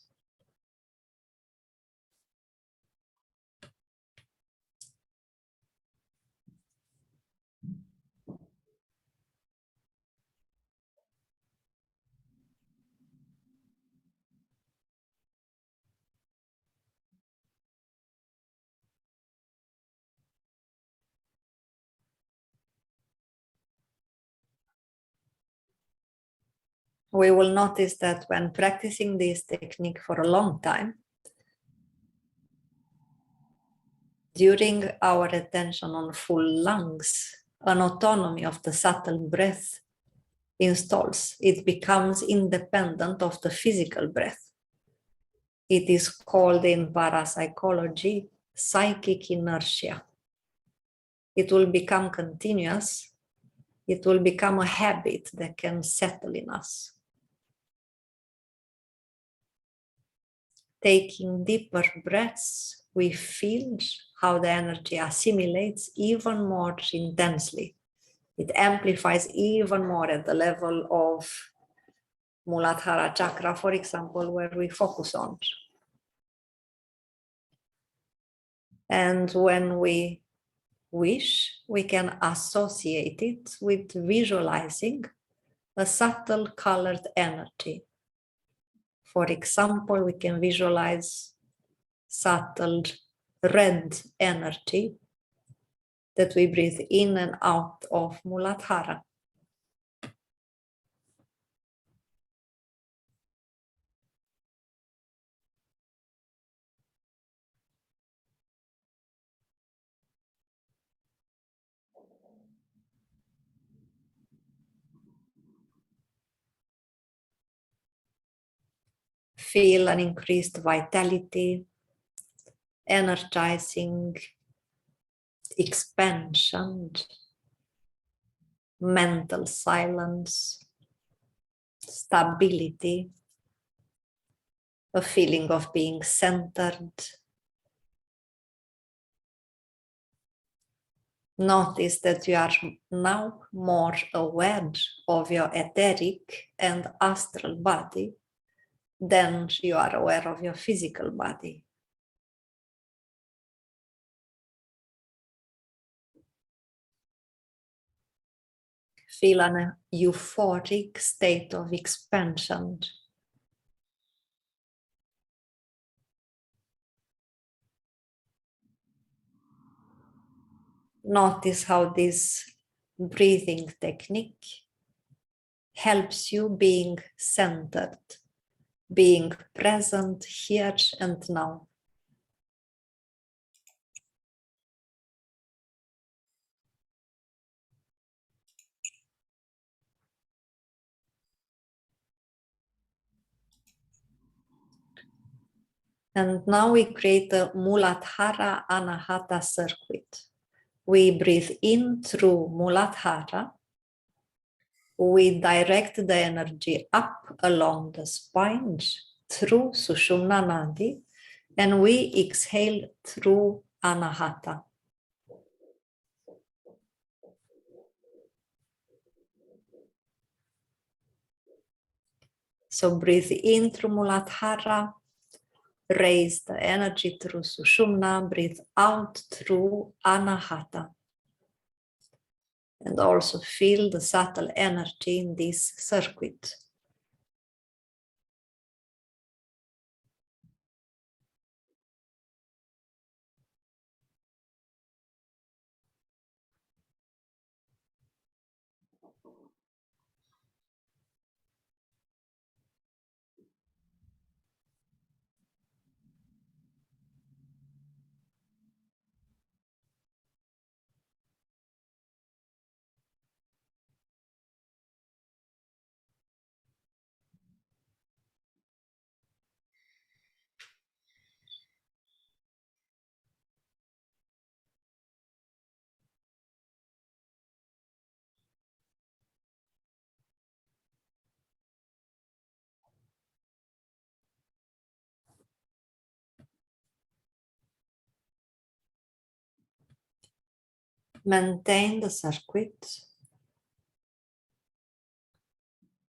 Speaker 1: We will notice that when practicing this technique for a long time, during our attention on full lungs, an autonomy of the subtle breath installs. It becomes independent of the physical breath. It is called in parapsychology psychic inertia. It will become continuous. It will become a habit that can settle in us. Taking deeper breaths, we feel how the energy assimilates even more intensely. It amplifies even more at the level of Muladhara chakra, for example, where we focus on. And when we wish, we can associate it with visualizing a subtle colored energy. For example, we can visualize subtle red energy that we breathe in and out of Muladhara. feel an increased vitality, energizing, expansion, mental silence, stability, a feeling of being centered. Notice that you are now more aware of your etheric and astral body than you are aware of your physical body. Feel an euphoric state of expansion. Notice how this breathing technique helps you being centered, being present here and now. And now we create a Muladhara Anahata circuit. We breathe in through Muladhara. We direct the energy up along the spine through Sushumna Nadi, and we exhale through Anahata. So breathe in through Muladhara, raise the energy through Sushumna, breathe out through Anahata. And also feel the subtle energy in this circuit. Maintain the circuit,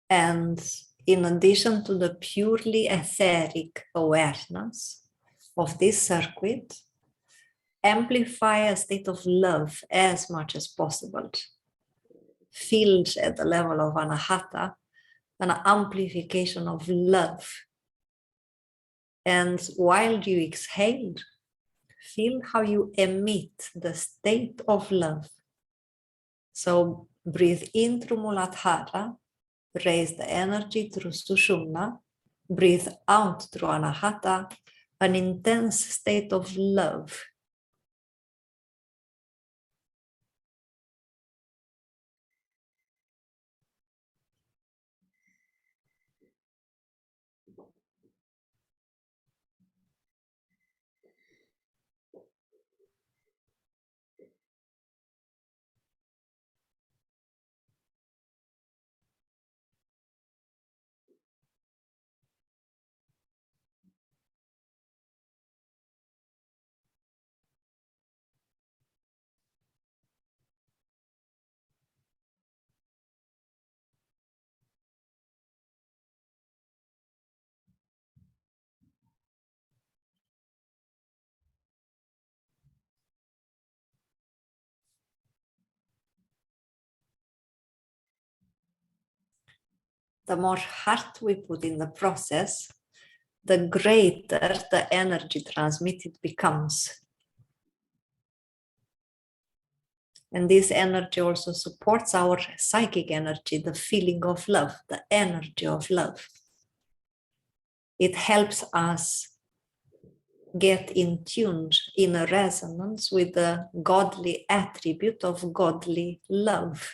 Speaker 1: and in addition to the purely etheric awareness of this circuit, amplify a state of love as much as possible. Feel at the level of Anahata an amplification of love. And while you exhale, feel how you emit the state of love. So breathe in through Muladhara, raise the energy through Sushumna, breathe out through Anahata, an intense state of love. The more heart we put in the process, the greater the energy transmitted becomes. And this energy also supports our psychic energy, the feeling of love, the energy of love. It helps us get in tune, in a resonance with the godly attribute of godly love.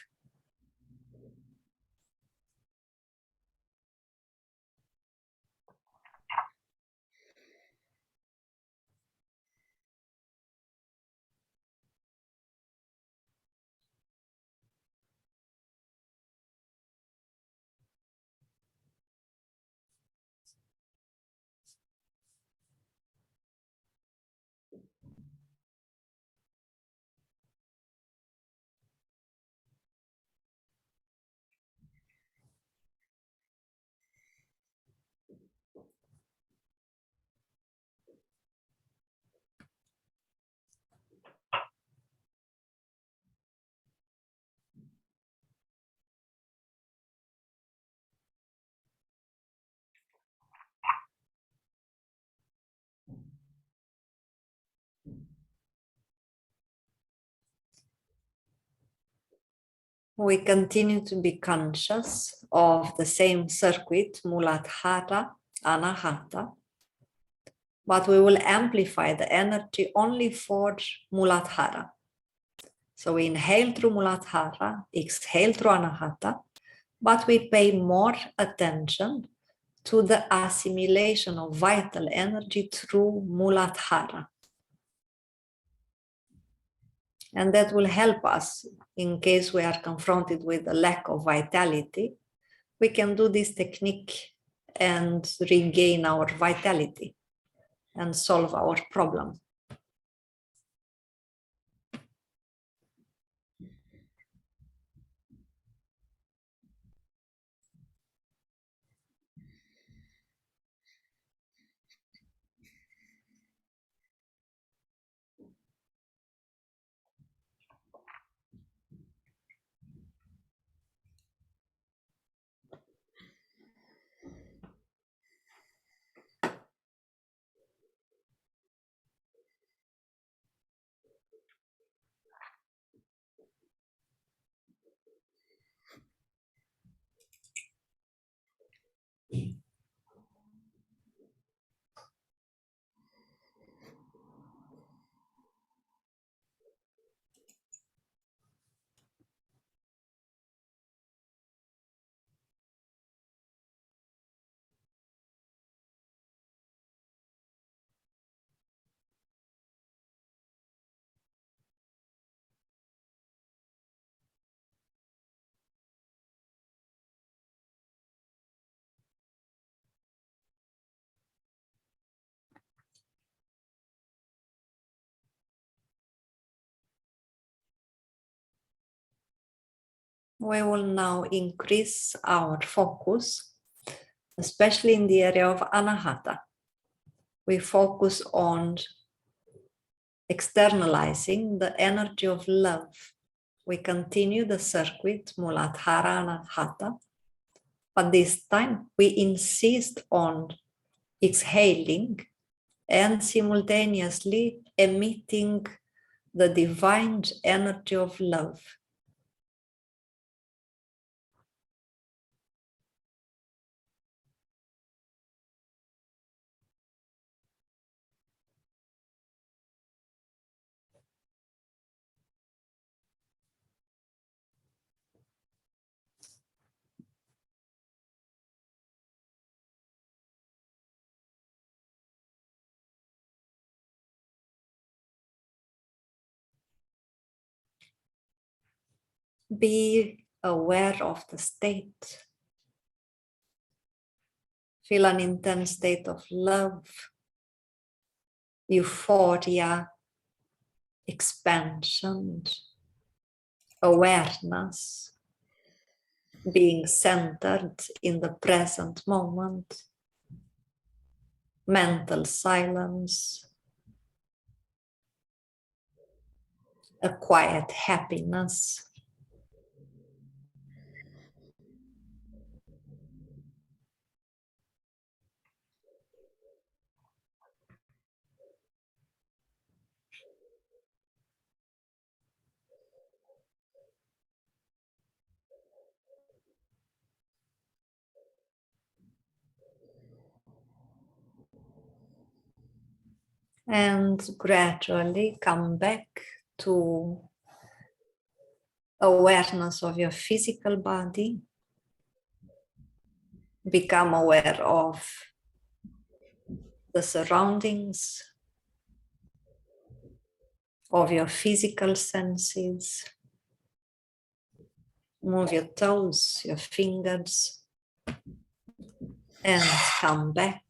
Speaker 1: We continue to be conscious of the same circuit, Muladhara, Anahata, but we will amplify the energy only for Muladhara. So we inhale through Muladhara, exhale through Anahata, but we pay more attention to the assimilation of vital energy through Muladhara. And that will help us in case we are confronted with a lack of vitality. We can do this technique and regain our vitality and solve our problem. We will now increase our focus, especially in the area of Anahata. We focus on externalizing the energy of love. We continue the circuit Muladhara Anahata, but this time we insist on exhaling and simultaneously emitting the divine energy of love. Be aware of the state. Feel an intense state of love, euphoria, expansion, awareness, being centered in the present moment, mental silence, a quiet happiness. And gradually come back to awareness of your physical body. Become aware of the surroundings, of your physical senses. Move your toes, your fingers, and come back.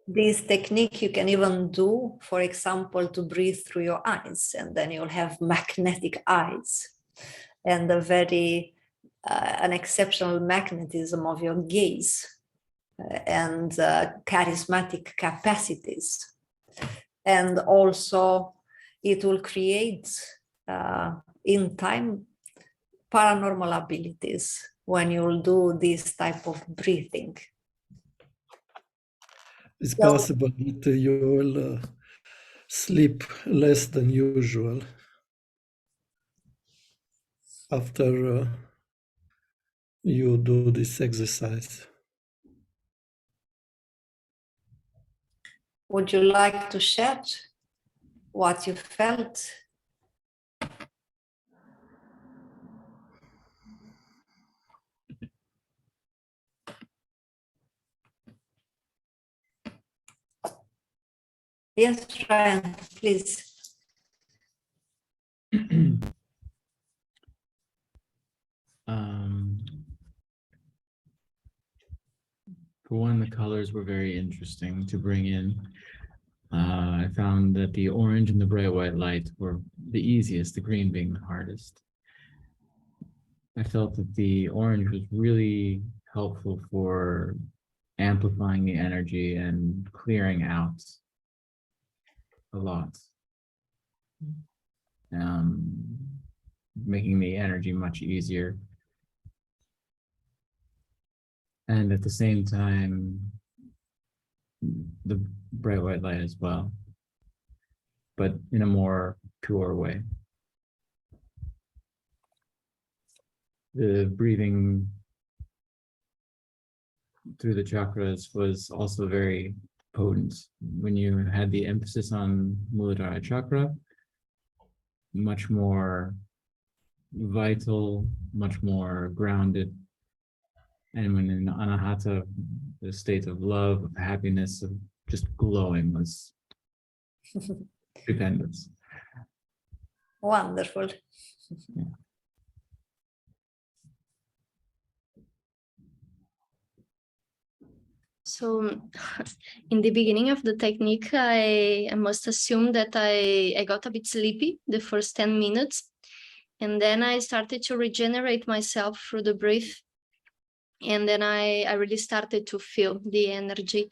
Speaker 1: This technique you can even do, for example, to breathe through your eyes, and then you'll have magnetic eyes and an exceptional magnetism of your gaze and charismatic capacities. And also it will create in time paranormal abilities when you'll do this type of breathing.
Speaker 2: it's possible that you will sleep less than usual after you do this exercise.
Speaker 1: Would you like to share what you felt? Yes, Ryan, please.
Speaker 5: For one, the colors were very interesting to bring in. I found that the orange and the bright white light were the easiest, the green being the hardest. I felt that the orange was really helpful for amplifying the energy and clearing out a lot. Making the energy much easier. And at the same time, the bright white light as well, but in a more pure way. The breathing through the chakras was also very potent. When you had the emphasis on Muladhara chakra, much more vital, much more grounded. And when in Anahata, the state of love, of happiness, of just glowing was stupendous.
Speaker 1: Wonderful.
Speaker 5: Yeah.
Speaker 6: So in the beginning of the technique, I must assume that I got a bit sleepy the first 10 minutes. And then I started to regenerate myself through the breath. And then I really started to feel the energy,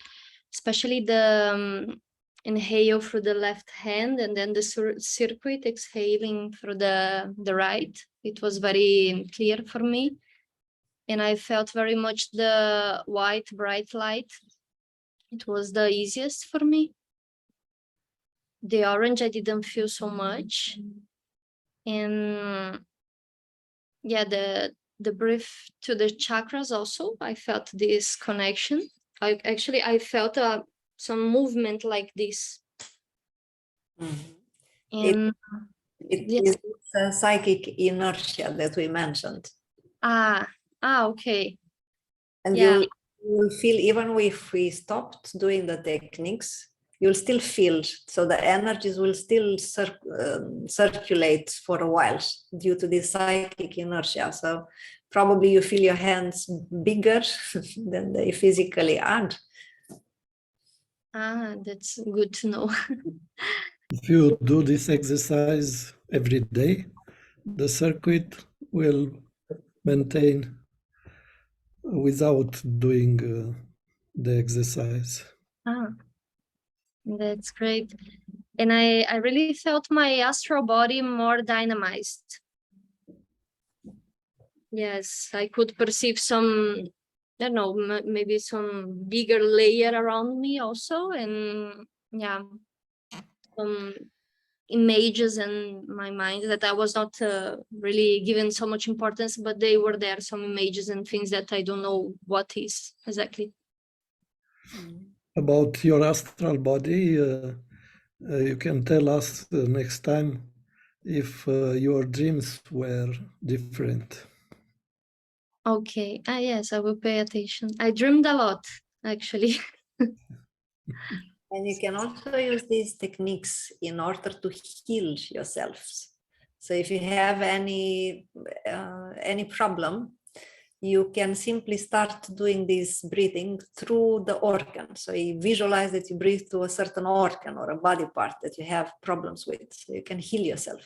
Speaker 6: especially the inhale through the left hand and then the circuit exhaling through the right. It was very clear for me. And I felt very much the white, bright light. It was the easiest for me. The orange, I didn't feel so much. And yeah, the breath to the chakras also, I felt this connection. I felt some movement like this. And
Speaker 1: it is a psychic inertia that we mentioned.
Speaker 6: Okay.
Speaker 1: And
Speaker 6: yeah.
Speaker 1: you will feel, even if we stopped doing the techniques, you'll still feel, so the energies will still circulate for a while due to this psychic inertia. So probably you feel your hands bigger than they physically are.
Speaker 6: That's good to know.
Speaker 2: If you do this exercise every day, the circuit will maintain without doing the exercise.
Speaker 6: That's great. And I really felt my astral body more dynamized. Yes, I could perceive some, I don't know, maybe some bigger layer around me also. And yeah, some images in my mind that I was not really given so much importance, but they were there, some images and things that I don't know what is exactly.
Speaker 2: About your astral body, you can tell us next time if your dreams were different.
Speaker 6: Okay. Yes, I will pay attention. I dreamed a lot, actually.
Speaker 1: And you can also use these techniques in order to heal yourselves. So if you have any problem, you can simply start doing this breathing through the organ. So you visualize that you breathe to a certain organ or a body part that you have problems with, so you can heal yourself.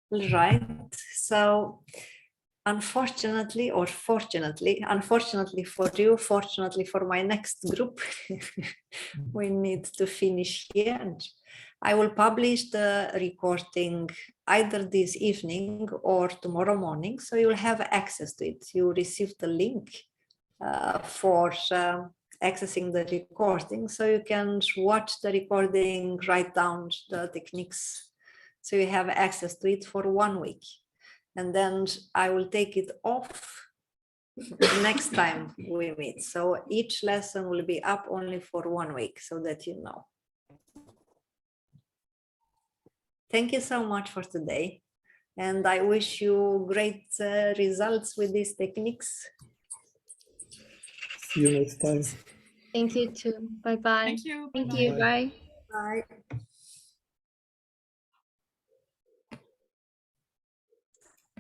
Speaker 1: Right. So unfortunately, or fortunately, unfortunately for you, fortunately for my next group, we need to finish here. And I will publish the recording either this evening or tomorrow morning, so you will have access to it. You receive the link for accessing the recording, so you can watch the recording, write down the techniques, so you have access to it for 1 week. And then I will take it off the next time we meet. So each lesson will be up only for 1 week, so that you know. Thank you so much for today. And I wish you great results with these techniques.
Speaker 2: See you next time.
Speaker 6: Thank you too. Bye bye.
Speaker 4: Thank you.
Speaker 3: Thank
Speaker 4: Bye-bye.
Speaker 3: you. Bye.
Speaker 1: Bye.